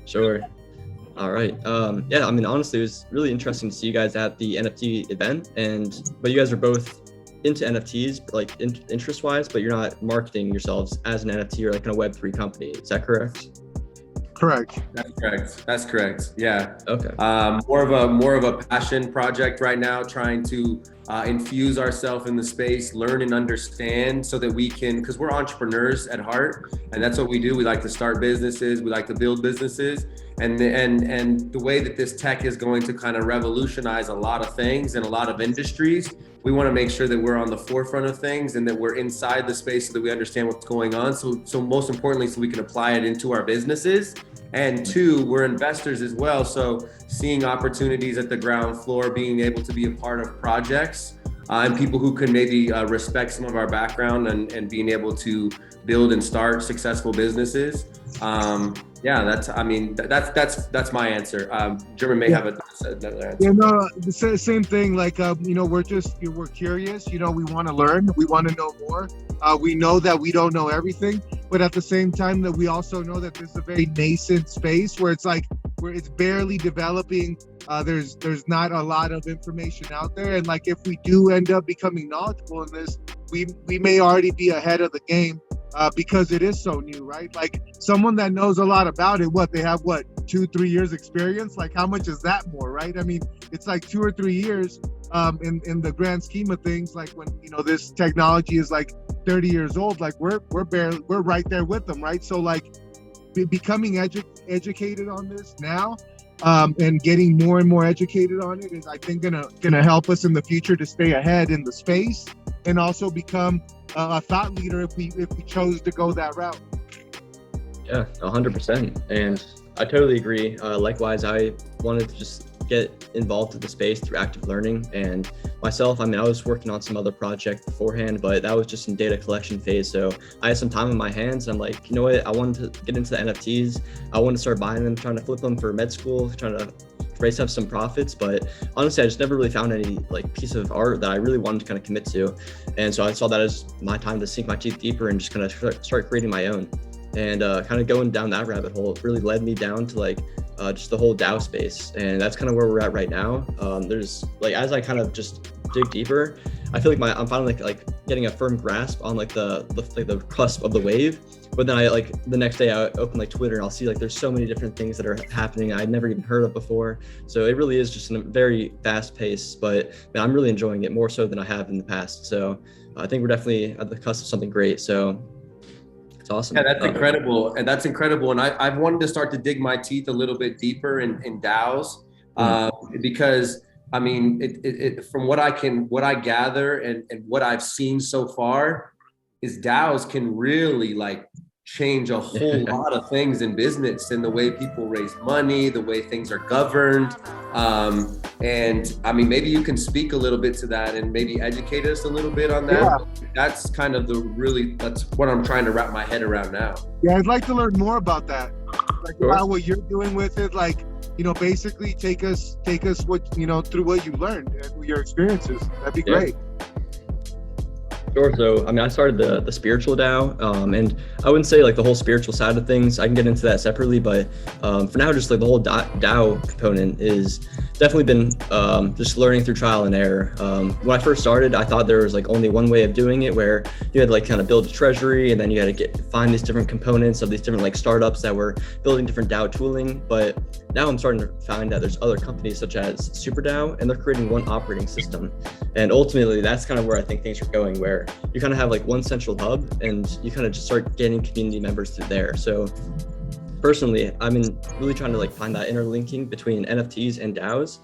Sure. All right. Yeah, I mean, honestly, it was really interesting to see you guys at the NFT event, but you guys are both into NFTs, like interest-wise, but you're not marketing yourselves as an NFT or like a Web3 company. Is that correct? Correct. That's correct. Yeah. Okay. More of a passion project right now, trying to infuse ourselves in the space, learn and understand so that we can, because we're entrepreneurs at heart, and that's what we do. We like to start businesses, we like to build businesses, and the way that this tech is going to kind of revolutionize a lot of things and a lot of industries, we want to make sure that we're on the forefront of things and that we're inside the space so that we understand what's going on. So most importantly, so we can apply it into our businesses. And two, we're investors as well. So seeing opportunities at the ground floor, being able to be a part of projects and people who can maybe respect some of our background and being able to build and start successful businesses. Yeah, that's my answer. German may have another answer. Yeah, no, the same thing. Like, we're curious. We want to learn. We want to know more. We know that we don't know everything, but at the same time, that we also know that this is a very nascent space where it's barely developing. There's not a lot of information out there, and like if we do end up becoming knowledgeable in this, we may already be ahead of the game. Because it is so new, right? Like someone that knows a lot about it, they have 2-3 years experience? Like how much is that more, right? I mean, it's like 2 or 3 years in the grand scheme of things. Like when, this technology is like 30 years old, like we're right there with them, right? So like becoming educated on this now and getting more and more educated on it is, I think, gonna help us in the future to stay ahead in the space and also become a thought leader if we chose to go that route. Yeah, 100%. And I totally agree. Likewise, I wanted to just get involved with the space through active learning. And myself, I was working on some other project beforehand, but that was just in data collection phase. So I had some time in my hands. And I'm like, you know what? I wanted to get into the NFTs. I wanted to start buying them, trying to flip them for med school, trying to raise up some profits, but honestly, I just never really found any piece of art that I really wanted to kind of commit to. And so I saw that as my time to sink my teeth deeper and just kind of start creating my own. And kind of going down that rabbit hole really led me down to just the whole DAO space. And that's kind of where we're at right now. There's as I kind of just dig deeper, I feel like I'm finally getting a firm grasp on the cusp of the wave. But then the next day I open Twitter and I'll see there's so many different things that are happening I'd never even heard of before. So it really is just a very fast pace, but I'm really enjoying it more so than I have in the past. So I think we're definitely at the cusp of something great. So it's awesome. Yeah, that's incredible. And that's incredible. And I've wanted to start to dig my teeth a little bit deeper in DAOs because I mean, it from what I gather and what I've seen so far is DAOs can really change a whole lot of things in business and the way people raise money, the way things are governed. And I mean, maybe you can speak a little bit to that and maybe educate us a little bit on that. Yeah. That's kind of that's what I'm trying to wrap my head around now. Yeah, I'd like to learn more about that. About what you're doing with it, basically take us through what you learned and your experiences. That'd be great. Sure. So, I started the Spiritual DAO, and I wouldn't say the whole spiritual side of things. I can get into that separately, but for now, just the whole DAO component is definitely been just learning through trial and error. When I first started, I thought there was only one way of doing it, where you had to kind of build a treasury, and then you had to find these different components of these different startups that were building different DAO tooling. But now I'm starting to find that there's other companies such as SuperDAO, and they're creating one operating system. And ultimately, that's kind of where I think things are going, where you kind of have one central hub and you kind of just start getting community members through there. So personally, I've been really trying to find that interlinking between NFTs and DAOs.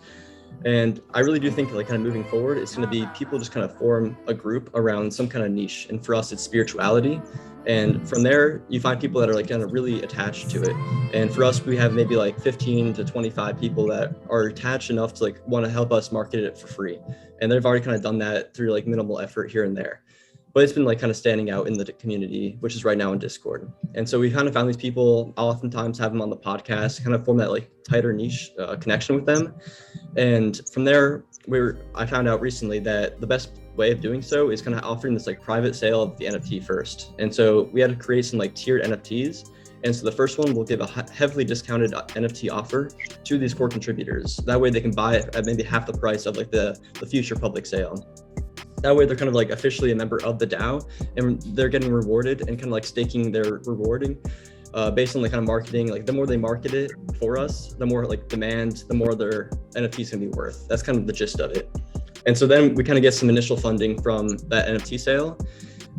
And I really do think kind of moving forward, it's going to be people just kind of form a group around some kind of niche. And for us, it's spirituality. And from there, you find people that are kind of really attached to it. And for us, we have maybe 15 to 25 people that are attached enough to want to help us market it for free. And they've already kind of done that through minimal effort here and there. But it's been kind of standing out in the community, which is right now in Discord. And so we kind of found these people. I'll oftentimes have them on the podcast, kind of form that tighter niche connection with them. And from there, I found out recently that the best way of doing so is kind of offering this private sale of the NFT first. And so we had to create some tiered NFTs. And so the first one will give a heavily discounted NFT offer to these core contributors. That way they can buy it at maybe half the price of like the future public sale. That way they're kind of like officially a member of the DAO, and they're getting rewarded and kind of like staking their rewarding based on the kind of marketing. Like the more they market it for us, the more like demand, the more their NFTs can be worth. That's kind of the gist of it. And so then we kind of get some initial funding from that NFT sale.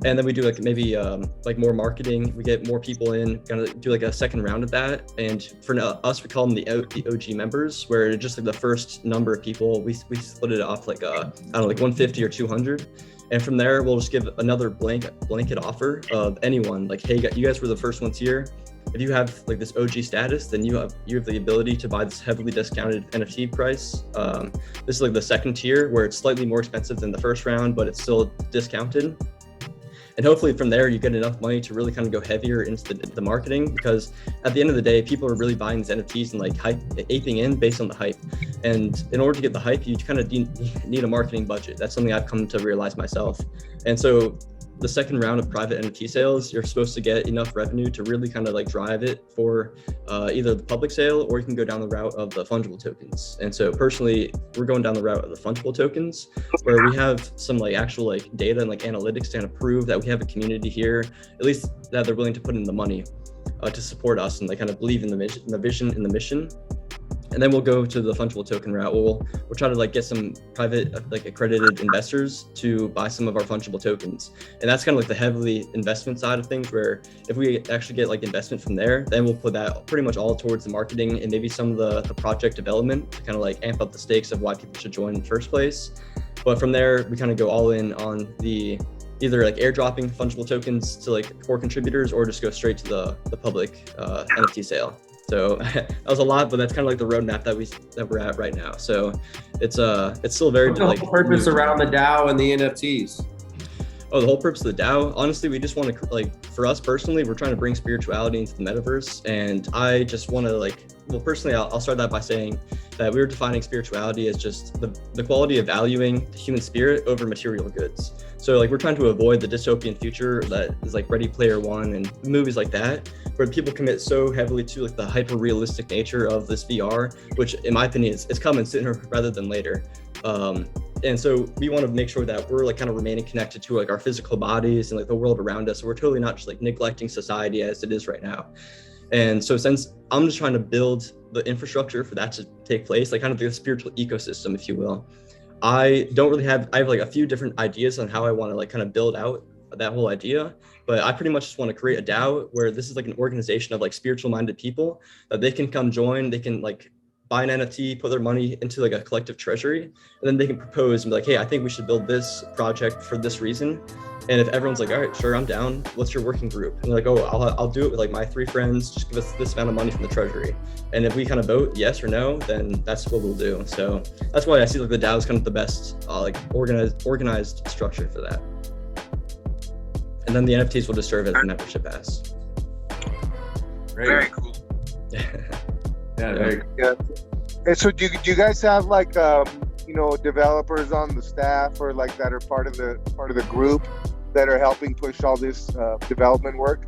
And then we do like maybe like more marketing. We get more people in, kind of do like a second round of that. And for us, we call them the OG members, where just like the first number of people, we split it off like I don't know, like 150 or 200. And from there, we'll just give another blanket offer of anyone. Like, hey, you guys were the first ones here. If you have like this OG status, then you have the ability to buy this heavily discounted NFT price. This is like the second tier, where it's slightly more expensive than the first round, but it's still discounted. And hopefully from there, you get enough money to really kind of go heavier into the marketing, because at the end of the day, people are really buying these NFTs and like aping in based on the hype. And in order to get the hype, you kind of need a marketing budget. That's something I've come to realize myself. And so the second round of private NFT sales, you're supposed to get enough revenue to really kind of like drive it for either the public sale, or you can go down the route of the fungible tokens. And so personally, we're going down the route of the fungible tokens, where we have some like actual like data and like analytics to kind of prove that we have a community here, at least that they're willing to put in the money to support us and like kind of believe in the vision and the mission. And then we'll go to the fungible token route. We'll try to like get some private like accredited investors to buy some of our fungible tokens. And that's kind of like the heavily investment side of things, where if we actually get like investment from there, then we'll put that pretty much all towards the marketing and maybe some of the project development to kind of like amp up the stakes of why people should join in the first place. But from there, we kind of go all in on the either like airdropping fungible tokens to like core contributors, or just go straight to the public NFT sale. So that was a lot, but that's kind of like the roadmap that we're at right now. So it's still very What's the like whole purpose around the DAO and the NFTs? Oh, the whole purpose of the DAO, honestly, we just want to like, for us personally, we're trying to bring spirituality into the metaverse. And I just want to like, well, personally, I'll start that by saying that we were defining spirituality as just the quality of valuing the human spirit over material goods. So like we're trying to avoid the dystopian future that is like Ready Player One and movies like that, where people commit so heavily to like the hyper realistic nature of this VR, which in my opinion is coming sooner rather than later. And so we want to make sure that we're like kind of remaining connected to like our physical bodies and like the world around us. So we're totally not just like neglecting society as it is right now. And so since I'm just trying to build the infrastructure for that to take place, like kind of the spiritual ecosystem, if you will, I have like a few different ideas on how I want to like kind of build out that whole idea. But I pretty much just want to create a DAO where this is like an organization of like spiritual minded people that they can come join, they can like buy an NFT, put their money into like a collective treasury, and then they can propose and be like, hey, I think we should build this project for this reason. And if everyone's like, all right, sure, I'm down. What's your working group? And they're like, oh, I'll do it with like my 3 friends. Just give us this amount of money from the treasury. And if we kind of vote yes or no, then that's what we'll do. So that's why I see like the DAO is kind of the best like organized structure for that. And then the NFTs will just serve as a membership pass. Very cool. Yeah, very cool. Yeah. And so do you guys have like developers on the staff or like that are part of the group that are helping push all this development work?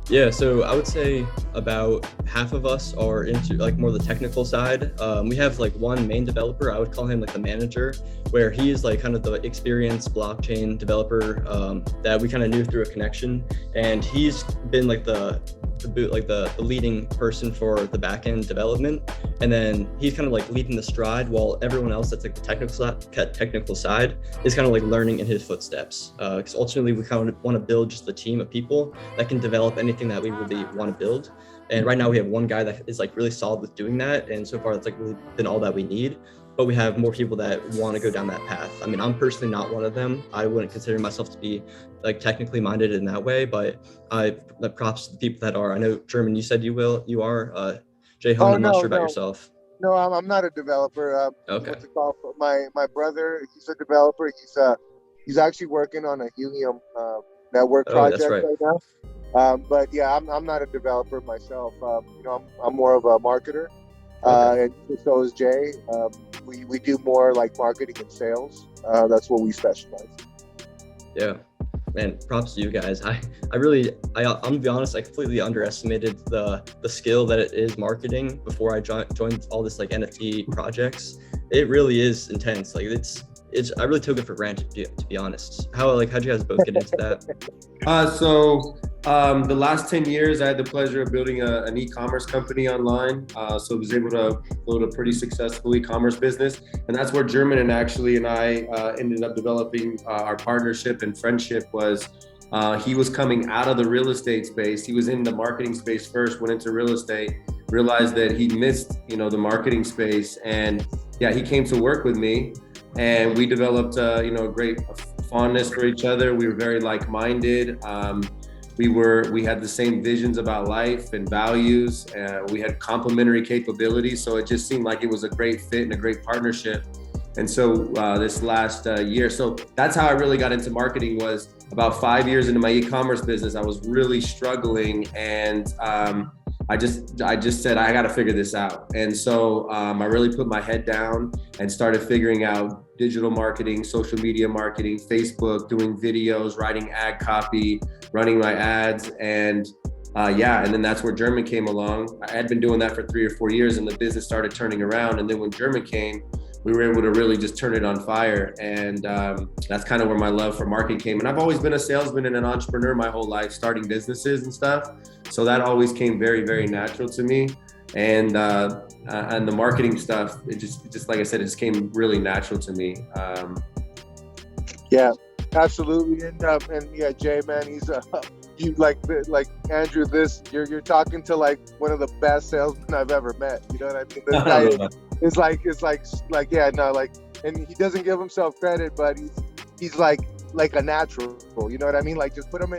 Yeah, so I would say about half of us are into like more the technical side. We have like one main developer, I would call him like the manager, where he is like kind of the experienced blockchain developer that we kind of knew through a connection. And he's been like the leading person for the backend development. And then he's kind of like leading the stride, while everyone else that's like the technical side is kind of like learning in his footsteps. Because ultimately we kind of want to build just the team of people that can develop anything that we really want to build. And right now we have one guy that is like really solid with doing that. And so far it's like really been all that we need. But we have more people that want to go down that path. I mean, I'm personally not one of them. I wouldn't consider myself to be like technically minded in that way, but props to the people that are. I know, German, you said you are. Jay Hone, I'm not sure about yourself. No, I'm not a developer. Okay. What's it called? My brother, he's a developer. He's actually working on a Helium network project right now. But yeah, I'm not a developer myself. I'm more of a marketer. Okay. And so is Jay. We do more like marketing and sales. That's what we specialize. Yeah. Man, props to you guys. I'm gonna be honest, I completely underestimated the skill that it is marketing before I joined all this like NFT projects. It really is intense. Like I really took it for granted, to be honest. How'd you guys both get into that? The last 10 years, I had the pleasure of building an e-commerce company online. So I was able to build a pretty successful e-commerce business. And that's where German and I ended up developing our partnership and friendship was he was coming out of the real estate space. He was in the marketing space first, went into real estate, realized that he missed, the marketing space. And yeah, he came to work with me and we developed, a great fondness for each other. We were very like-minded. We had the same visions about life and values. We had complementary capabilities. So it just seemed like it was a great fit and a great partnership. And so this last year, so that's how I really got into marketing was about 5 years into my e-commerce business. I was really struggling and I just said, I got to figure this out. And so I really put my head down and started figuring out digital marketing, social media marketing, Facebook, doing videos, writing ad copy, running my ads. And and then that's where German came along. I had been doing that for 3 or 4 years and the business started turning around. And then when German came, we were able to really just turn it on fire. And that's kind of where my love for marketing came. And I've always been a salesman and an entrepreneur my whole life, starting businesses and stuff. So that always came very, very natural to me. And the marketing stuff, it just like I said, it just came really natural to me. Yeah, absolutely. And yeah, Jay, man, he's you like Andrew. You're talking to like one of the best salesmen I've ever met. You know what I mean? This guy is like yeah, no, like, and he doesn't give himself credit, but he's like a natural. You know what I mean? Like just put him in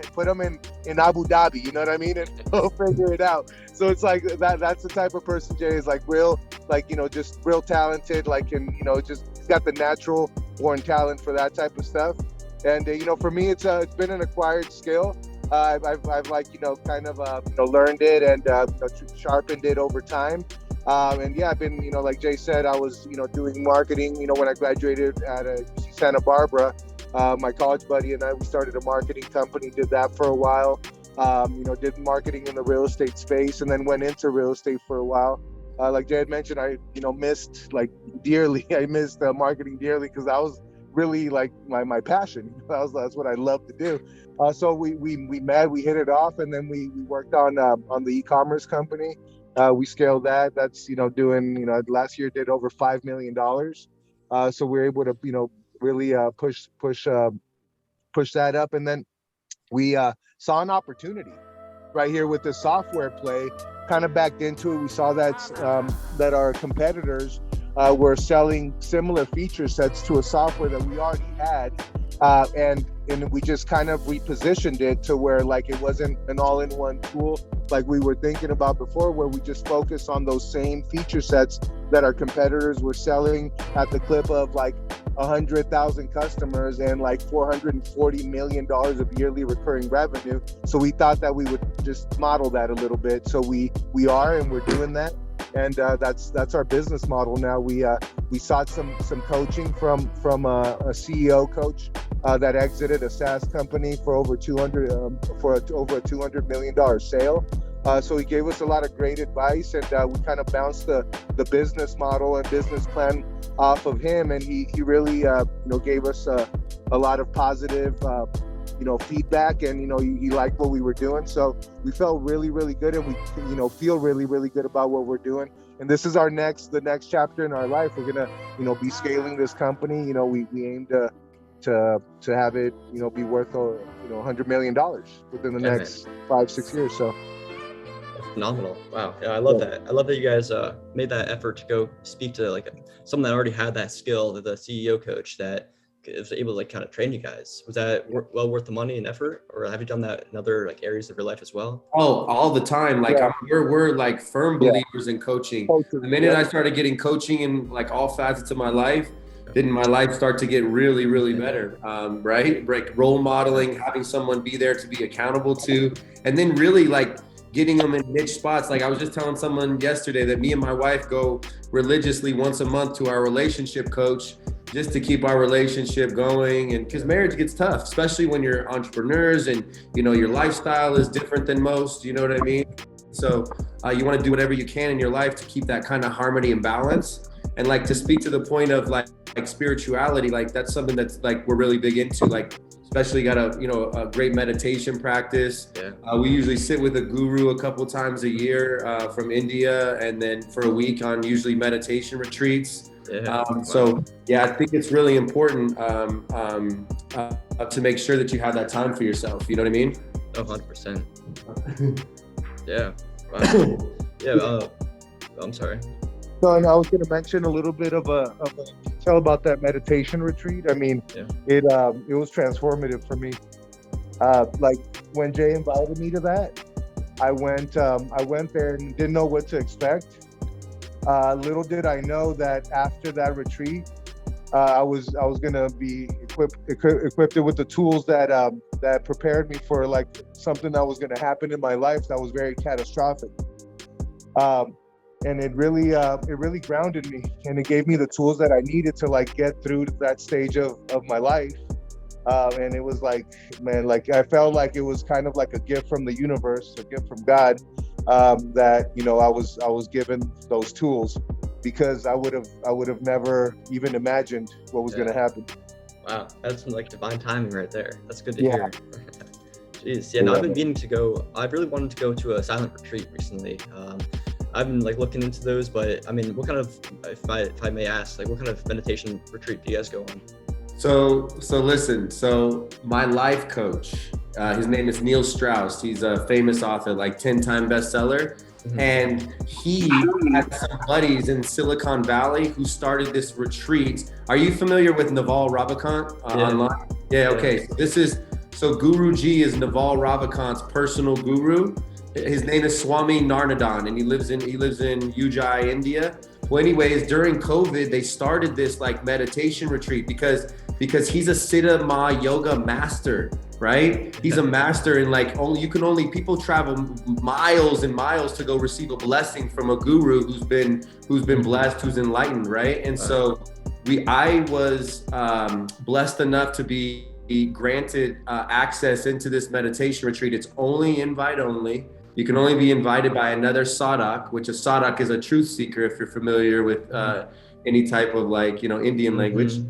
Abu Dhabi. You know what I mean? And he'll figure it out. So it's like that's the type of person Jay is, like real, like, just real talented, like, and just he's got the natural born talent for that type of stuff. And for me, it's been an acquired skill. I've like kind of learned it and sharpened it over time. And yeah, I've been like Jay said, I was doing marketing. When I graduated at UC Santa Barbara, my college buddy and I, we started a marketing company. Did that for a while. Did marketing in the real estate space, and then went into real estate for a while. Like Jay had mentioned, I missed like dearly. I missed marketing dearly because that was really like my passion. That's what I love to do. So we met, we hit it off, and then we worked on the e-commerce company. We scaled that. That's doing last year did over $5 million. So we were able to really push that up, and then we saw an opportunity right here with the software play. Kind of backed into it. We saw that our competitors were selling similar feature sets to a software that we already had, and we just kind of repositioned it to where like it wasn't an all-in-one tool like we were thinking about before, where we just focus on those same feature sets that our competitors were selling at the clip of like 100,000 customers and like $440 million of yearly recurring revenue. So we thought that we would just model that a little bit. So we are, and we're doing that. And that's our business model now. We sought some coaching from a CEO coach that exited a SaaS company for over over a $200 million sale. So he gave us a lot of great advice, and we kind of bounced the business model and business plan off of him, and he really gave us a lot of positive feedback, and he liked what we were doing. So we felt really, really good, and we feel really, really good about what we're doing. And this is the next chapter in our life. We're gonna be scaling this company. We aim to have it be worth $100 million within the next 5-6 years. So phenomenal. Wow. Yeah, I love that. I love that you guys made that effort to go speak to like someone that already had that skill, the CEO coach that was able to like kind of train you guys. Was that well worth the money and effort, or have you done that in other like areas of your life as well? Oh, all the time. Like we're like firm believers in coaching. The minute I started getting coaching in like all facets of my life, didn't my life start to get really, really better? Right? Like role modeling, having someone be there to be accountable to, and then really like getting them in niche spots. Like I was just telling someone yesterday that me and my wife go religiously once a month to our relationship coach just to keep our relationship going. And because marriage gets tough, especially when you're entrepreneurs and, you know, your lifestyle is different than most, you know what I mean? So you want to do whatever you can in your life to keep that kind of harmony and balance. And like, to speak to the point of like spirituality, like that's something that's like we're really big into, like especially got a great meditation practice. We usually sit with a guru a couple times a year from India, and then for a week on usually meditation retreats. So yeah, I think it's really important to make sure that you have that time for yourself. You know what I mean? 100%. Yeah. Wow. Yeah. I'm sorry. So, and I was going to mention a little bit of a detail about that meditation retreat. I mean, it was transformative for me. Like when Jay invited me to that, I went there and didn't know what to expect. Little did I know that after that retreat, I was going to be equipped with the tools that prepared me for like something that was going to happen in my life that was very catastrophic. And it really grounded me, and it gave me the tools that I needed to like get through that stage of my life. And it was like, man, like I felt like it was kind of like a gift from the universe, a gift from God, that, you know, I was given those tools, because I would have never even imagined what was going to happen. Wow, that's like divine timing right there. That's good to hear. Jeez, yeah. No, I've been meaning to go. I really wanted to go to a silent retreat recently. I've been like looking into those, but I mean, what kind of, if I may ask, like what kind of meditation retreat do you guys go on? So listen, so my life coach, his name is Neil Strauss. He's a famous author, like 10-time bestseller. And he had some buddies in Silicon Valley who started this retreat. Are you familiar with Naval Ravikant online? Yeah, okay. So Guruji is Naval Ravikant's personal guru. His name is Swami Narnadan, and he lives in Ujjain, India. Well, anyways, during COVID, they started this like meditation retreat because he's a Siddha Ma yoga master, right? He's a master in like people travel miles and miles to go receive a blessing from a guru who's been blessed, who's enlightened, right? And so I was blessed enough to be granted access into this meditation retreat. It's only invite only. You can only be invited by another sadhak, which a sadhak is a truth seeker, if you're familiar with any type of like, you know, Indian language.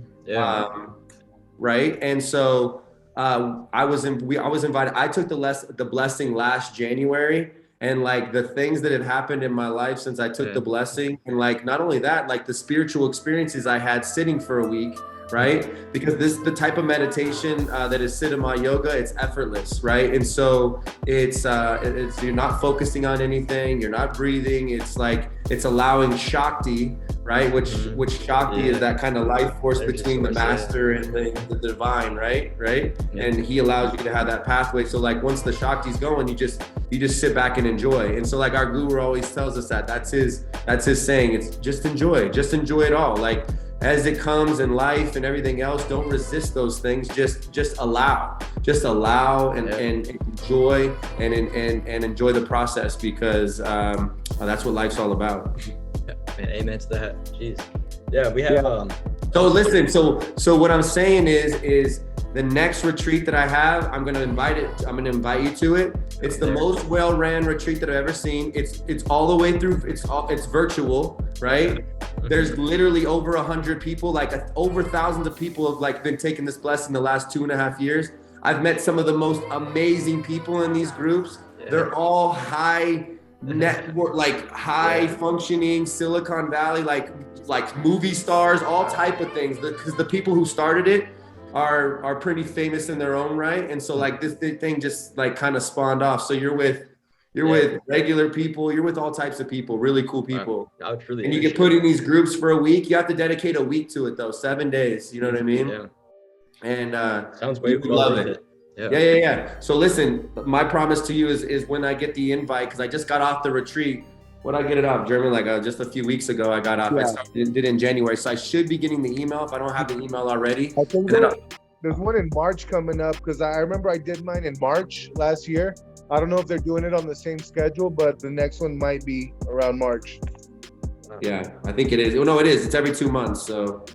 Right. And so I was invited. I took the blessing last January, and like the things that have happened in my life since I took the blessing, and like not only that, like the spiritual experiences I had sitting for a week. Right? Because the type of meditation that is Siddha yoga, it's effortless, right? And so it's you're not focusing on anything, you're not breathing. It's like it's allowing Shakti, right? Which Shakti is that kind of life force between the master and the divine, right? And he allows you to have that pathway. So like once the Shakti's going, you just sit back and enjoy. And so like our guru always tells us that's his saying. It's just enjoy it all. Like as it comes in life and everything else, don't resist those things. Just allow and enjoy and enjoy the process, because that's what life's all about. Man, amen to that. Jeez. Yeah, we have. So listen. So what I'm saying is the next retreat that I have, I'm gonna invite you to it. It's the most well-ran retreat that I've ever seen. It's all the way through. It's virtual, right? There's literally over 100 people, like over thousands of people have like been taking this blessing the last 2.5 years. I've met some of the most amazing people in these groups. They're all high network, like high functioning Silicon Valley, like movie stars, all type of things. Because the people who started it are pretty famous in their own right. And so like this thing just like kind of spawned off. So you're with regular people, you're with all types of people, really cool people. And you get put in these groups for a week. You have to dedicate a week to it though, 7 days, you know what I mean? Yeah. And sounds way cool. Love it. Yeah. So listen, my promise to you is when I get the invite, because I just got off the retreat. When I get it off, German, like just a few weeks ago, I got off. I did it in January, so I should be getting the email if I don't have the email already. I think there's one in March coming up, because I remember I did mine in March last year. I don't know if they're doing it on the same schedule, but the next one might be around March. Yeah, I think it is. Well, no, it is. It's every 2 months. So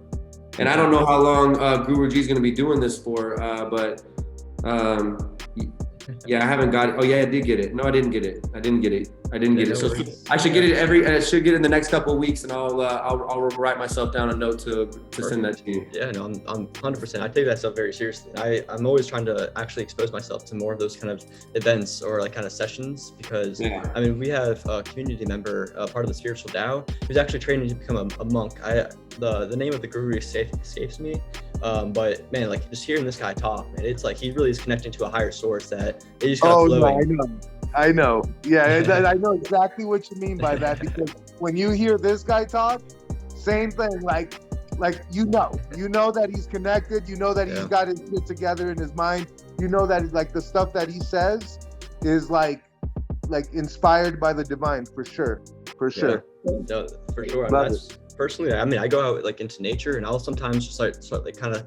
And I don't know how long Guru G is going to be doing this for, but yeah, I haven't got it. Oh yeah, I did get it. No, I didn't get it. I didn't get it. So I should get it I should get it in the next couple of weeks, and I'll write myself down a note to send that to you. Yeah, no, I'm 100%. I take that stuff very seriously. I'm always trying to actually expose myself to more of those kind of events or like kind of sessions, because I mean, we have a community member, part of the Spiritual DAO, who's actually training to become a monk. The name of the guru escapes me. But man, like just hearing this guy talk, man, it's like he really is connecting to a higher source that it just kind of flowing. No, I know. Yeah, I know exactly what you mean by that, because when you hear this guy talk, same thing. Like you know that he's connected. You know that he's got his shit together in his mind. You know that like the stuff that he says is like inspired by the divine, for sure. No, for sure. Personally, I mean, I go out like into nature, and I'll sometimes just like kind of,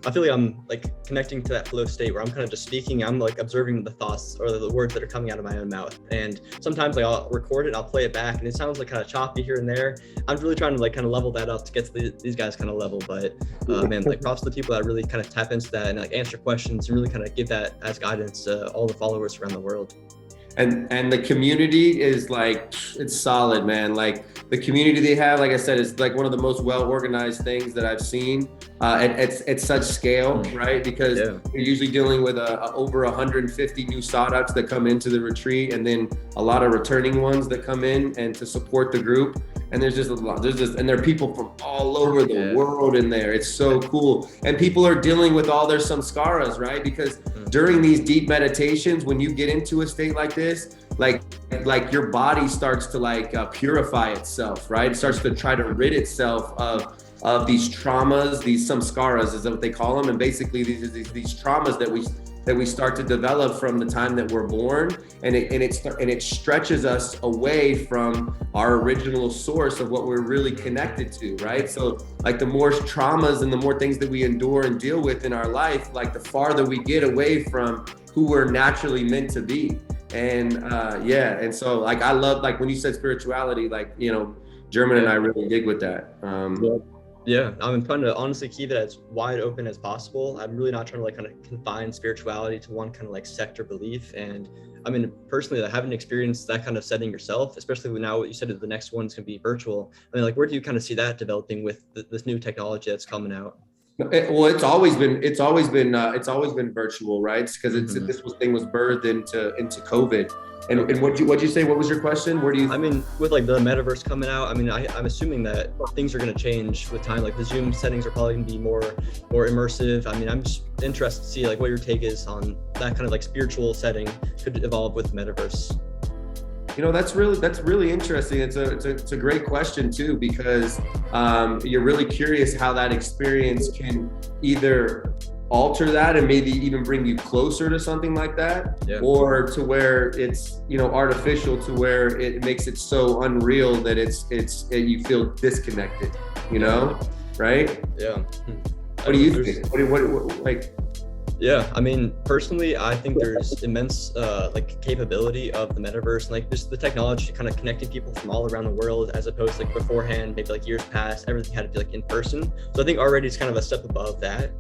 I feel like I'm like connecting to that flow state where I'm kind of just speaking. I'm like observing the thoughts or the words that are coming out of my own mouth. And sometimes like I'll record it, and I'll play it back, and it sounds like kind of choppy here and there. I'm really trying to like kind of level that up to get to these guys kind of level. But man, like props to the people that really kind of tap into that and like answer questions and really kind of give that as guidance to all the followers around the world. And the community is like, it's solid, man. Like the community they have, like I said, is like one of the most well-organized things that I've seen at such scale, right? Because you're usually dealing with over 150 new startups that come into the retreat, and then a lot of returning ones that come in and to support the group. And there's there are people from all over the world in there. It's so cool. And people are dealing with all their samskaras, right? Because during these deep meditations, when you get into a state like this, like your body starts to like purify itself, right? It starts to try to rid itself of these traumas, these samskaras is what they call them. And basically these traumas that we start to develop from the time that we're born, and it stretches us away from our original source of what we're really connected to, right? So like the more traumas and the more things that we endure and deal with in our life, like the farther we get away from who we're naturally meant to be. And and so like I love, like when you said spirituality, like, you know, German and I really dig with that. Yeah, I'm trying to honestly keep it as wide open as possible. I'm really not trying to like kind of confine spirituality to one kind of like sect or belief. And I mean, personally, I haven't experienced that kind of setting yourself, especially with now what you said is the next one's gonna be virtual. I mean, like, where do you kind of see that developing with this new technology that's coming out? Well, it's always been virtual, right? Because this thing was birthed into COVID. And what'd you say? What was your question? I mean, with like the metaverse coming out, I mean, I'm assuming that things are going to change with time. Like the Zoom settings are probably going to be more immersive. I mean, I'm just interested to see like what your take is on that kind of like spiritual setting could evolve with the metaverse. You know, that's really interesting. It's a great question too, because you're really curious how that experience can either alter that and maybe even bring you closer to something like that, or to where it's, you know, artificial, to where it makes it so unreal that you feel disconnected, you know, right? Yeah. What do you think? What like? Yeah, I mean, personally, I think there's immense like capability of the metaverse, and like just the technology kind of connecting people from all around the world, as opposed to like beforehand, maybe like years past, everything had to be like in person. So I think already it's kind of a step above that.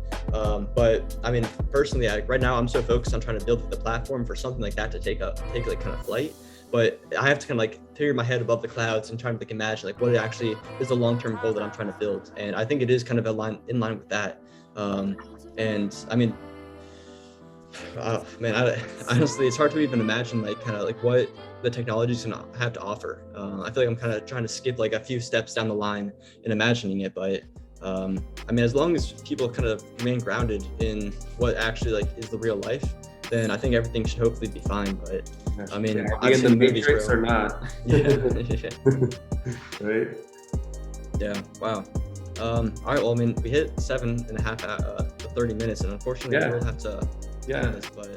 But I mean, personally, right now I'm so focused on trying to build the platform for something like that to take like kind of flight. But I have to kind of like figure my head above the clouds and try to like imagine like what it actually is, the long-term goal that I'm trying to build. And I think it is kind of in line with that. And I mean, man, honestly, it's hard to even imagine like kind of like what the technology is gonna have to offer. I feel like I'm kind of trying to skip like a few steps down the line in imagining it, but I mean, as long as people kind of remain grounded in what actually like is the real life, then I think everything should hopefully be fine. But I mean, I've seen the Matrix or not. Right. Yeah. Wow. All right. Well, I mean, we hit 7.5 30 minutes, and unfortunately, we'll have to. This, but